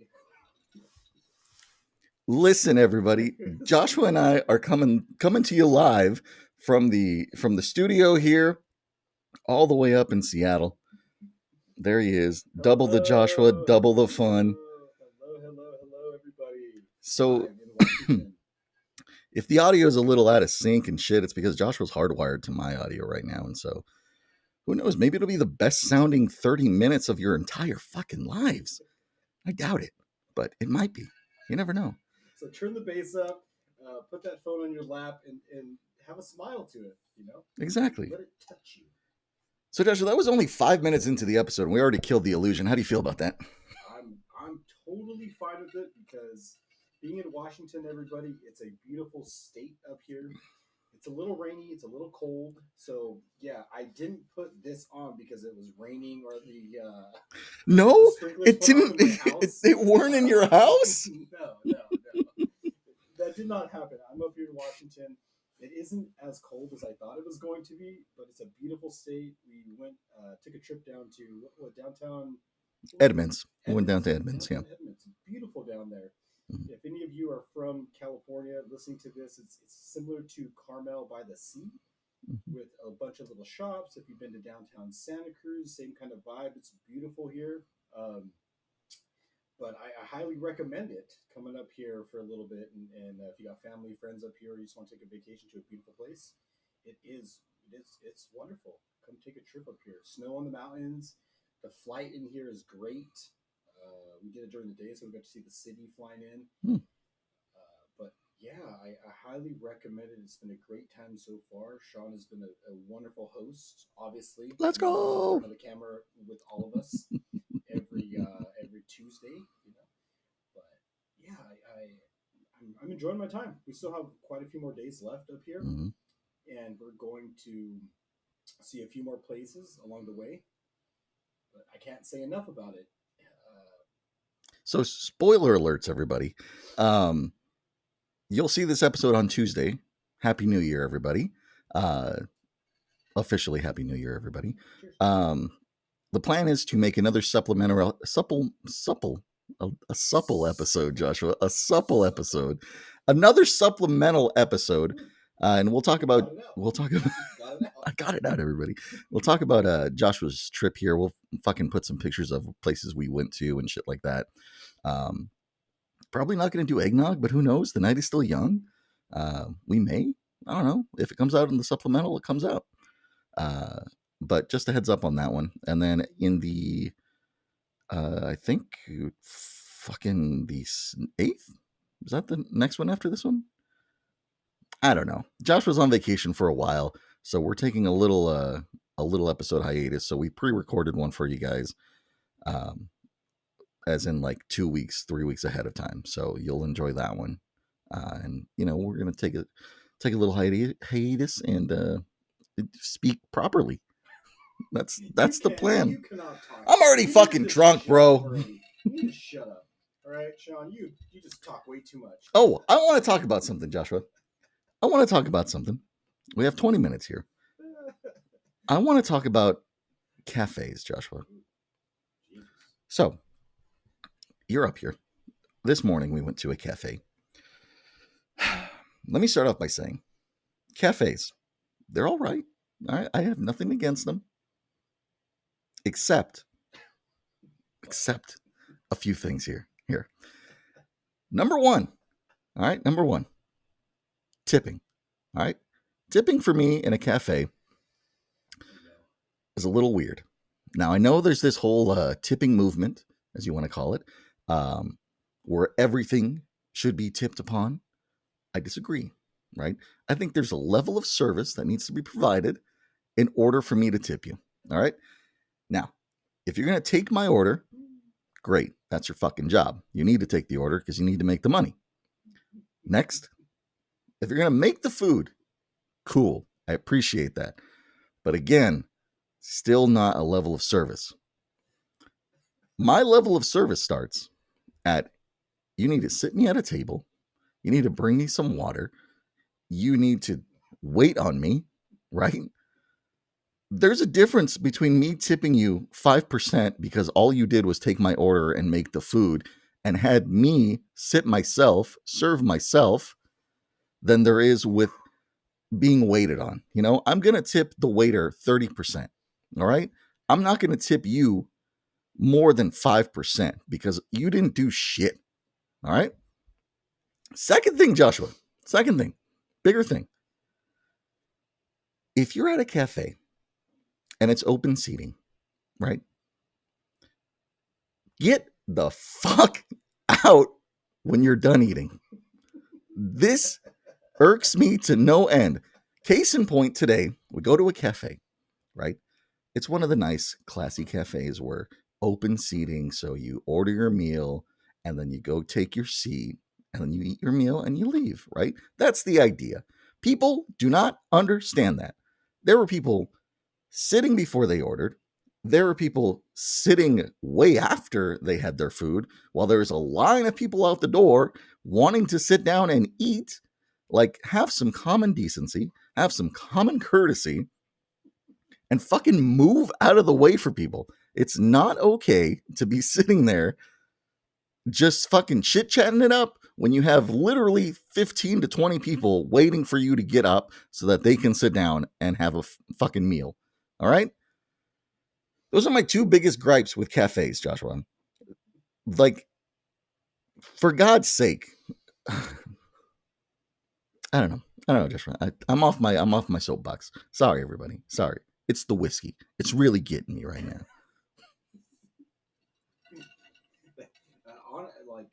Listen, everybody. Joshua and I are coming to you live from the studio here, all the way up in Seattle. There he is. Double the Joshua, double the fun. Hello, everybody. So, if the audio is a little out of sync and shit, it's because Joshua's hardwired to my audio right now. And so, who knows? Maybe it'll be the best sounding 30 minutes of your entire fucking lives. I doubt it, but it might be. You never know. So turn the bass up, put that phone on your lap, and have a smile to it, you know? Exactly. Let it touch you. So, Joshua, that was only 5 minutes into the episode, and we already killed the illusion. How do you feel about that? I'm totally fine with it because being in Washington, everybody, it's a beautiful state up here. It's a little rainy. It's a little cold. So, yeah, I didn't put this on because it was raining or the... No, it didn't. It weren't in your house? No. That did not happen. I'm up here in Washington. It isn't as cold as I thought it was going to be, but it's a beautiful state. We went, took a trip down to downtown Edmonds. We went down to Edmonds. Yeah. Edmonds. Beautiful down there. Mhm. If any of you are from California listening to this, it's similar to Carmel by the sea with a bunch of little shops. If you've been to downtown Santa Cruz, same kind of vibe. It's beautiful here. But I highly recommend it coming up here for a little bit. And if you got family, friends up here, or you just want to take a vacation to a beautiful place, it's wonderful. Come take a trip up here. Snow on the mountains. The flight in here is great. We did it during the day, so we got to see the city flying in. But yeah, I highly recommend it. It's been a great time so far. Sean has been a wonderful host, obviously. Let's go! In front of the camera with all of us every Tuesday, you know. But yeah, I'm enjoying my time. We still have quite a few more days left up here, and we're going to see a few more places along the way. But I can't say enough about it. So spoiler alerts, everybody. You'll see this episode on Tuesday. Happy New Year, everybody. Officially Happy New Year, everybody. The plan is to make another supplemental, supple episode, Joshua. A supple episode. Another supplemental episode. And we'll talk about I got it out, everybody. We'll talk about Joshua's trip here. We'll fucking put some pictures of places we went to and shit like that. Probably not going to do eggnog, but who knows? The night is still young. We may. I don't know. If it comes out in the supplemental, it comes out. But just a heads up on that one. And then in the, I think, fucking the 8th? Is that the next one after this one? I don't know. Josh was on vacation for a while, so we're taking a little episode hiatus. So we pre-recorded one for you guys, as in like 2 weeks, 3 weeks ahead of time. So you'll enjoy that one. And you know, we're gonna take a little hiatus and speak properly. That's the plan. I'm already fucking drunk, bro. You need to shut up. All right, Sean, you just talk way too much. Oh, I want to talk about something, Joshua. I want to talk about something. We have 20 minutes here. I want to talk about cafes, Joshua. So, you're up here. This morning we went to a cafe. Let me start off by saying, cafes, they're all right. All right, I have nothing against them. Except a few things here. Number one. All right, number one. Tipping. All right. Tipping for me in a cafe is a little weird. Now, I know there's this whole tipping movement, as you want to call it, where everything should be tipped upon. I disagree, right? I think there's a level of service that needs to be provided in order for me to tip you. All right. Now, if you're going to take my order, great. That's your fucking job. You need to take the order because you need to make the money. Next. If you're going to make the food, cool. I appreciate that. But again, still not a level of service. My level of service starts at, you need to sit me at a table. You need to bring me some water. You need to wait on me, right? There's a difference between me tipping you 5% because all you did was take my order and make the food and had me sit myself, serve myself, than there is with being waited on. You know, I'm going to tip the waiter 30%. All right. I'm not going to tip you more than 5% because you didn't do shit. All right. Second thing, Joshua. Second thing. Bigger thing. If you're at a cafe and it's open seating, right? Get the fuck out when you're done eating. This irks me to no end. Case in point, today, we go to a cafe, right? It's one of the nice, classy cafes where open seating, so you order your meal, and then you go take your seat, and then you eat your meal, and you leave, right? That's the idea. People do not understand that. There were people sitting before they ordered. There were people sitting way after they had their food, while there was a line of people out the door wanting to sit down and eat. Like, have some common decency, have some common courtesy, and fucking move out of the way for people. It's not okay to be sitting there just fucking chit chatting it up when you have literally 15 to 20 people waiting for you to get up so that they can sit down and have a fucking meal. All right? Those are my two biggest gripes with cafes, Joshua. Like, for God's sake. I don't know, Joshua. I'm off my soapbox. Sorry, everybody. Sorry. It's the whiskey. It's really getting me right now. Like,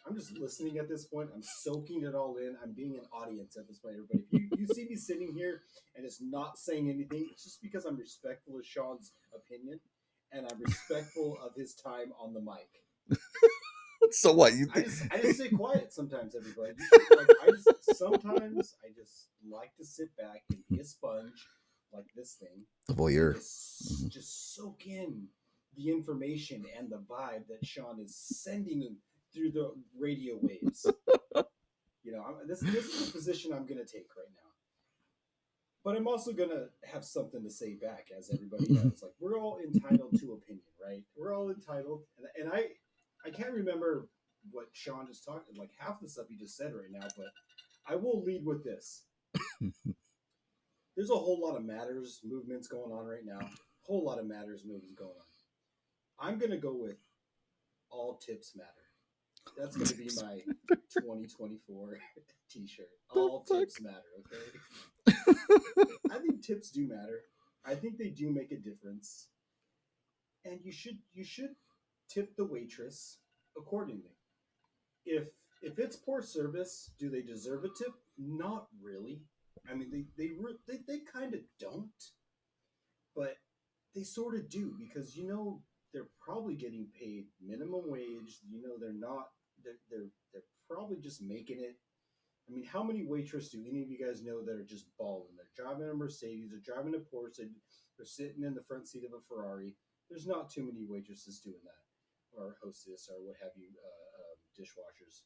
I'm just listening at this point. I'm soaking it all in. I'm being an audience at this point, everybody. If you see me sitting here and just not saying anything, it's just because I'm respectful of Sean's opinion and I'm respectful of his time on the mic. So what? I just stay quiet sometimes, everybody. Sometimes I just like to sit back and be a sponge like this thing. The voyeur. Just soak in the information and the vibe that Sean is sending through the radio waves. This is the position I'm going to take right now. But I'm also going to have something to say back, as everybody knows. Like, we're all entitled to opinion, right? We're all entitled. And I can't remember what Sean just talked about, like half the stuff he just said right now, but I will lead with this. There's a whole lot of matters movements going on right now. Whole lot of matters movements going on. I'm going to go with all tips matter. That's going to be my 2024 t-shirt. All tips matter, okay? I think tips do matter. I think they do make a difference. And you should tip the waitress accordingly. If it's poor service, do they deserve a tip? Not really. I mean, they kind of don't, but they sort of do, because they're probably getting paid minimum wage. They're not. They're probably just making it. I mean, how many waitresses do any of you guys know that are just balling? They're driving a Mercedes, they're driving a Porsche, they're sitting in the front seat of a Ferrari. There's not too many waitresses doing that, or hostess, or what have you, dishwashers.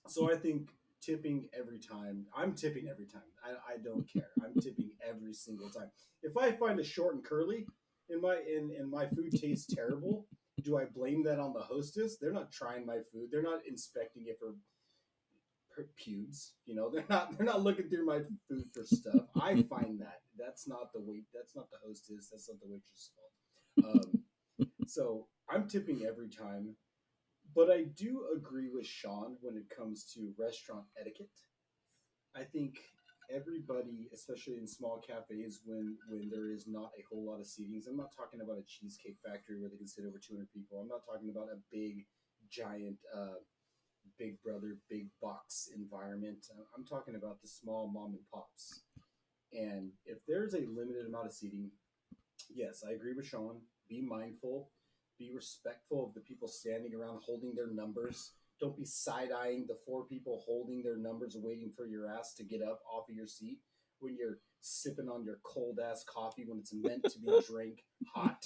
So I think tipping every time. I'm tipping every time. I don't care. I'm tipping every single time. If I find a short and curly and my food tastes terrible, do I blame that on the hostess? They're not trying my food. They're not inspecting it for pubes. They're not looking through my food for stuff. I find that's not the hostess. That's not the waitress' fault. So I'm tipping every time. But I do agree with Sean when it comes to restaurant etiquette. I think everybody, especially in small cafes, when there is not a whole lot of seatings, I'm not talking about a Cheesecake Factory where they can sit over 200 people. I'm not talking about a big, giant, big brother, big box environment. I'm talking about the small mom and pops. And if there's a limited amount of seating, yes, I agree with Sean. Be mindful. Be respectful of the people standing around holding their numbers. Don't be side-eyeing the 4 people holding their numbers waiting for your ass to get up off of your seat when you're sipping on your cold-ass coffee when it's meant to be drank hot.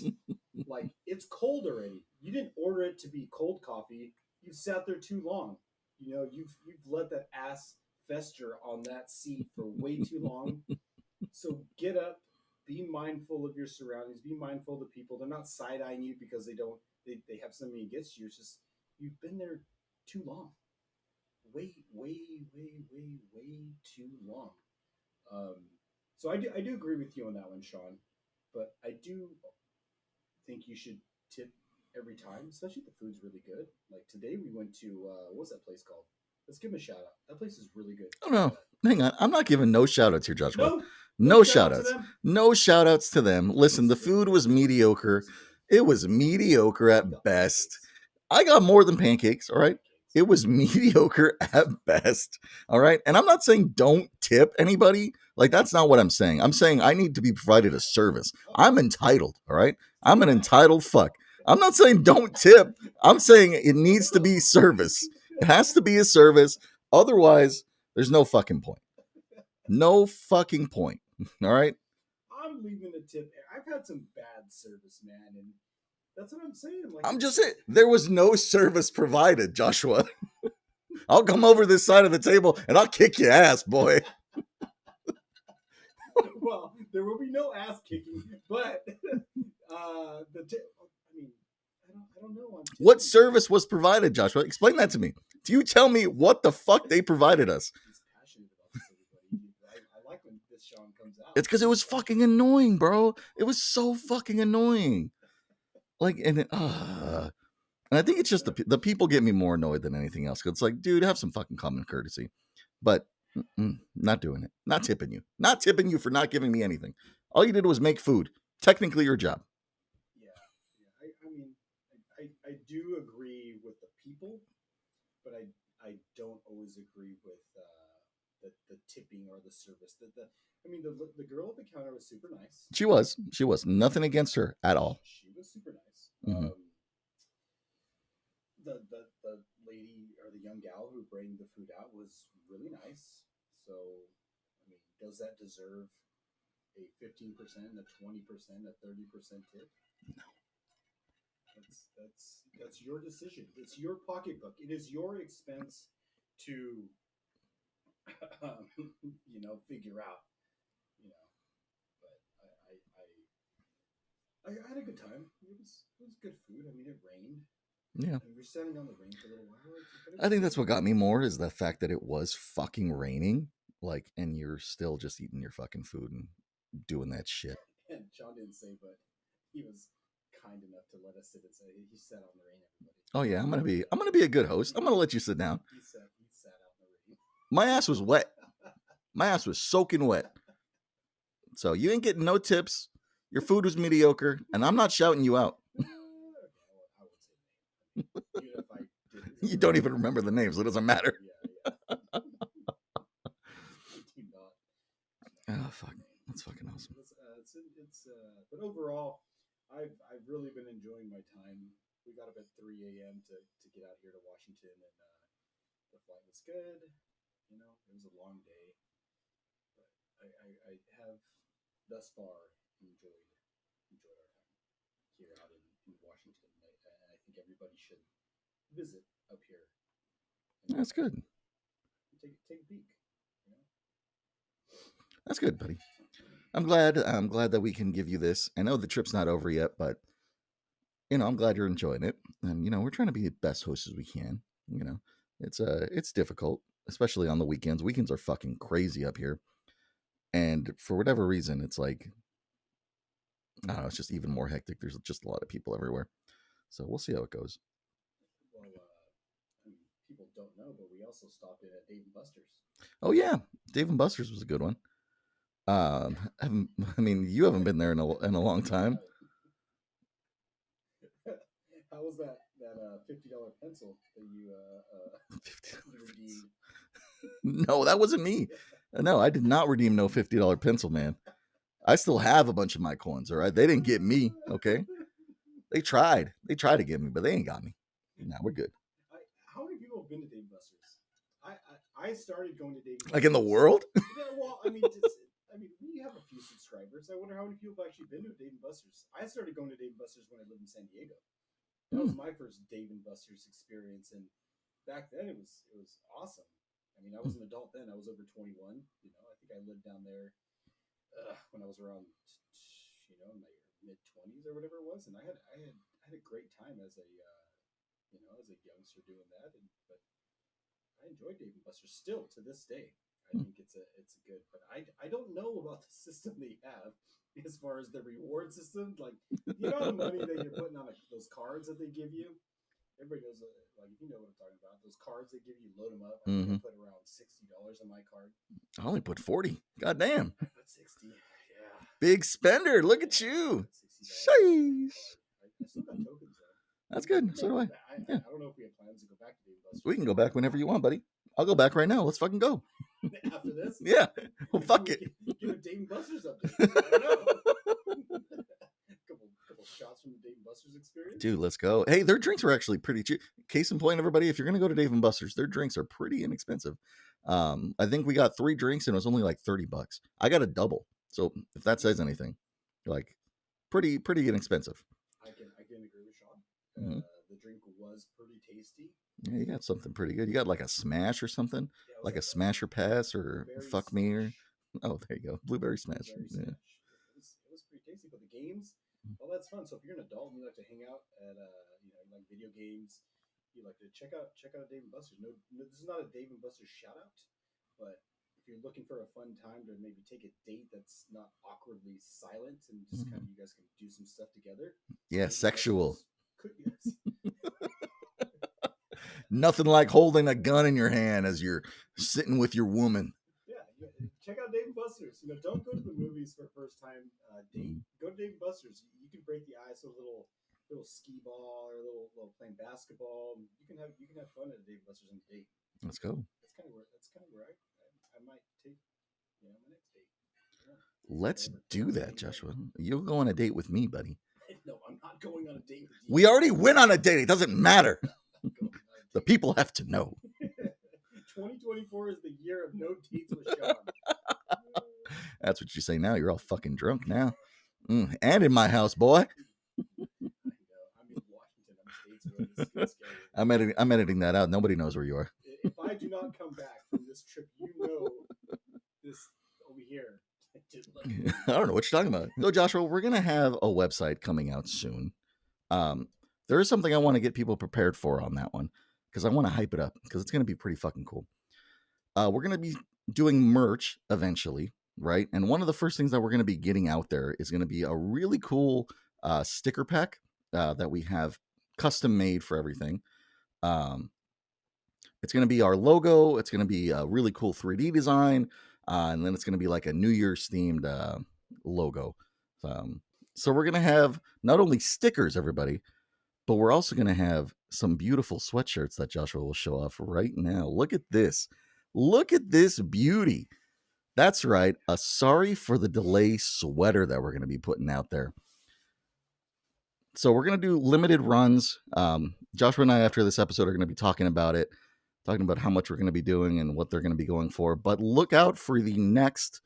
Like, it's cold already. You didn't order it to be cold coffee. You've sat there too long. You've let that ass fester on that seat for way too long. So get up. Be mindful of your surroundings. Be mindful of the people. They're not side-eyeing you because they have something against you. It's just you've been there too long. Way too long. So I do agree with you on that one, Sean. But I do think you should tip every time, especially if the food's really good. Like today we went to what was that place called? Let's give them a shout out. That place is really good. Oh no. Hang on. I'm not giving no shout outs here, Joshua. No shout outs. No shout outs to them. Listen, the food was mediocre. It was mediocre at best. I got more than pancakes, all right? It was mediocre at best, all right? And I'm not saying don't tip anybody. Like, that's not what I'm saying. I'm saying I need to be provided a service. I'm entitled, all right? I'm an entitled fuck. I'm not saying don't tip. I'm saying it needs to be service. It has to be a service. Otherwise, there's no fucking point. No fucking point. All right? I'm leaving a tip. I've had some bad service, man, and that's what I'm saying. Like, I'm just saying, there was no service provided, Joshua. I'll come over this side of the table and I'll kick your ass, boy. Well, there will be no ass kicking, but I don't know. What service was provided, Joshua? Explain that to me. Do you tell me what the fuck they provided us? He's passionate about this, everybody. I like when this Sean comes out. It's because it was fucking annoying, bro. It was so fucking annoying. Like, and I think it's just the people get me more annoyed than anything else. Cause it's like, dude, have some fucking common courtesy. But not doing it. Not tipping you. Not tipping you for not giving me anything. All you did was make food. Technically your job. Yeah. I do agree with the people, but I don't always agree with the tipping or the service. The girl at the counter was super nice. She was. Nothing against her at all. She was super nice. Mm-hmm. The lady or the young gal who brought the food out was really nice. So, does that deserve a 15%, a 20%, a 30% tip? No. That's your decision. It's your pocketbook. It is your expense to, figure out. But I had a good time. It was good food. It rained. Yeah. We were standing on the rain for a little while. I think that's what got me more is the fact that it was fucking raining, and you're still just eating your fucking food and doing that shit. And John didn't say, but he was kind enough to let us sit and say he sat out in the rain. Everybody. Oh yeah, I'm gonna be a good host. I'm gonna let you sit down. He sat out in the rain. My ass was wet. My ass was soaking wet. So you ain't getting no tips. Your food was mediocre, and I'm not shouting you out. You don't even remember the names. It doesn't matter. Yeah. Oh fuck, that's fucking awesome. But overall, I've really been enjoying my time. We got up at 3 a.m. to get out here to Washington, and the flight was good. It was a long day, but I have thus far enjoyed our time here out in Washington. And I think everybody should visit up here. That's good. Take a peek. That's good, buddy. I'm glad that we can give you this. I know the trip's not over yet, but I'm glad you're enjoying it. And we're trying to be the best hosts as we can. It's difficult, especially on the weekends. Weekends are fucking crazy up here. And for whatever reason, it's like, I don't know, it's just even more hectic. There's just a lot of people everywhere. So we'll see how it goes. Well, people don't know, but we also stopped in at Dave & Buster's. Oh yeah, Dave & Buster's was a good one. You haven't been there in a long time. How was that $50 pencil that you redeemed? No, that wasn't me. No, I did not redeem no $50 pencil, man. I still have a bunch of my coins, all right? They didn't get me, okay? They tried. They tried to get me, but they ain't got me. Nah, we're good. How many people have been to Dave & Buster's? I started going to Dave & Buster's. Like in the world? Yeah, well, we have a few subscribers. I wonder how many people have actually been to Dave & Buster's. I started going to Dave & Buster's when I lived in San Diego. That was my first Dave & Buster's experience, and back then it was awesome. I was an adult then. I was over 21. I think I lived down there when I was around, in my mid-20s or whatever it was, and I had a great time as a youngster doing that. But I enjoy Dave & Buster's still to this day. I think it's a good, but I don't know about the system they have as far as the reward system. Like, the money that you're putting on those cards that they give you. Everybody knows, if you know what I'm talking about. Those cards they give you, load them up. I put around $60 on my card. I only put 40. God damn. I put 60. Yeah. Big spender. Look at you. Sheesh. I still got tokens though. That's good. So do I. I don't know if we have plans to go back to Dave & Buster's. We can go back whenever you want, buddy. I'll go back right now. Let's fucking go. After this? Yeah. Well, fuck it. Give a Dave & Buster's update. I don't know. couple shots from the Dave & Buster's experience. Dude, let's go. Hey, their drinks are actually pretty cheap. Case in point, everybody, if you're going to go to Dave & Buster's, their drinks are pretty inexpensive. I think we got 3 drinks and it was only like $30. I got a double. So if that says anything, like pretty inexpensive. I can agree with Sean. The drink was pretty tasty. Yeah, you got something pretty good. You got like a smash or something, Yeah, like a smash or pass or blueberry fuck me or. smash. Oh, there you go, blueberry smash. Blueberry Yeah. smash. It was pretty tasty. But the games, well, that's fun. So if you're an adult and you like to hang out at you like video games, you like to check out a Dave and Buster's. No, this is not a Dave and Buster's shout out, but if you're looking for a fun time to maybe take a date that's not awkwardly silent and just kind of you guys can do some stuff together. Yeah, sexual. Yes. Nothing like holding a gun in your hand as you're sitting with your woman. Yeah, check out Dave and Buster's. Don't go to the movies for a first time date. Go to Dave and Buster's. You can break the ice with a little skee ball or a little playing basketball. You can have fun at a Dave and Buster's on a date. Let's go. That's kind of where I might take my next date. Yeah. Let's do that, Joshua. You'll go on a date with me, buddy. No, I'm not going on a date with you. We already went on a date. It doesn't matter. The people have to know. 2024 is the year of no dates with Sean. That's what you say now. You're all fucking drunk now. And in my house, boy. I know. I'm in Washington. I'm States already. I'm editing that out. Nobody knows where you are. If I do not come back from this trip, this over here. I don't know what you're talking about. So, Joshua, we're going to have a website coming out soon. There is something I want to get people prepared for on that one because I want to hype it up because it's going to be pretty fucking cool. We're going to be doing merch eventually, right? And one of the first things that we're going to be getting out there is going to be a really cool sticker pack that we have custom made for everything. It's going to be our logo. It's going to be a really cool 3D design. And then it's going to be like a New Year's themed logo. So we're going to have not only stickers, everybody, but we're also going to have some beautiful sweatshirts that Joshua will show off right now. Look at this. Look at this beauty. That's right. A sorry for the delay sweater that we're going to be putting out there. So we're going to do limited runs. Joshua and I, after this episode, are going to be talking about it, talking about how much we're going to be doing and what they're going to be going for. But look out for the next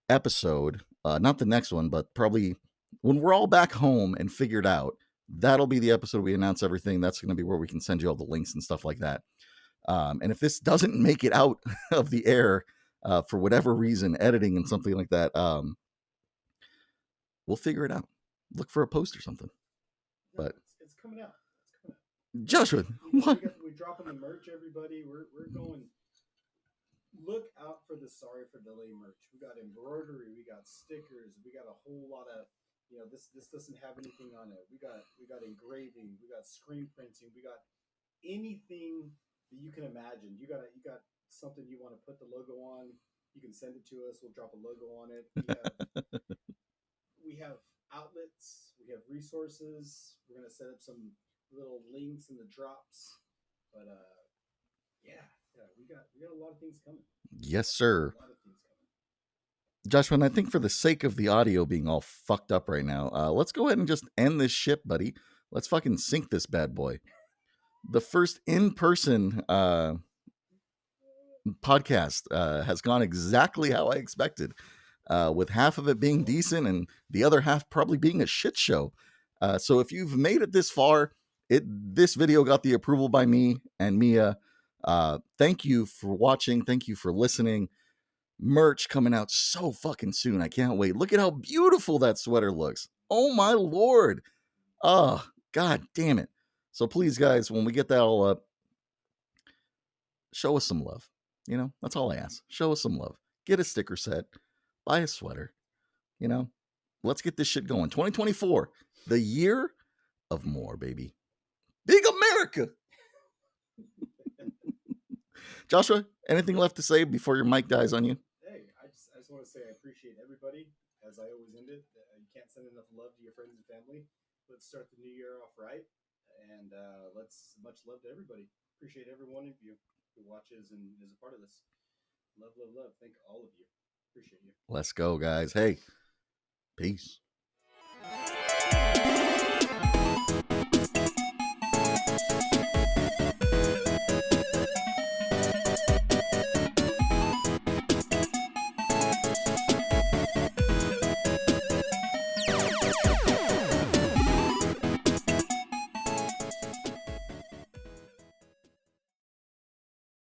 episode. Not the next one, but probably when we're all back home and figured out. That'll be the episode we announce everything. That's going to be where we can send you all the links and stuff like that. And if this doesn't make it out of the air for whatever reason, editing and something like that, we'll figure it out. Look for a post or something. No, but it's coming out. Joshua, what? We're dropping the merch, everybody. We're going. Look out for the sorry for delay merch. We got embroidery. We got stickers. We got a whole lot of. This doesn't have anything on it. We got engraving. We got screen printing. We got anything that you can imagine. You got something you want to put the logo on. You can send it to us. We'll drop a logo on it. We have outlets. We have resources. We're gonna set up some little links in the drops. But yeah, we got a lot of things coming. Yes, sir. A lot of things coming. Joshua, and I think for the sake of the audio being all fucked up right now, let's go ahead and just end this ship, buddy. Let's fucking sink this bad boy. The first in-person podcast has gone exactly how I expected, with half of it being decent and the other half probably being a shit show. So if you've made it this far, this video got the approval by me and Mia. Thank you for watching. Thank you for listening. Merch coming out so fucking soon. I can't wait. Look at how beautiful that sweater looks. Oh my Lord. Oh, God damn it. So please, guys, when we get that all up, show us some love. That's all I ask. Show us some love. Get a sticker set. Buy a sweater. Let's get this shit going. 2024, the year of more, baby. Big America. Joshua, anything left to say before your mic dies on you? Hey, I just want to say I appreciate everybody. As I always end it, you can't send enough love to your friends and family. Let's start the new year off right, and much love to everybody. Appreciate every one of you who watches and is a part of this. Love, love, love. Thank all of you. Appreciate you. Let's go, guys. Hey, peace.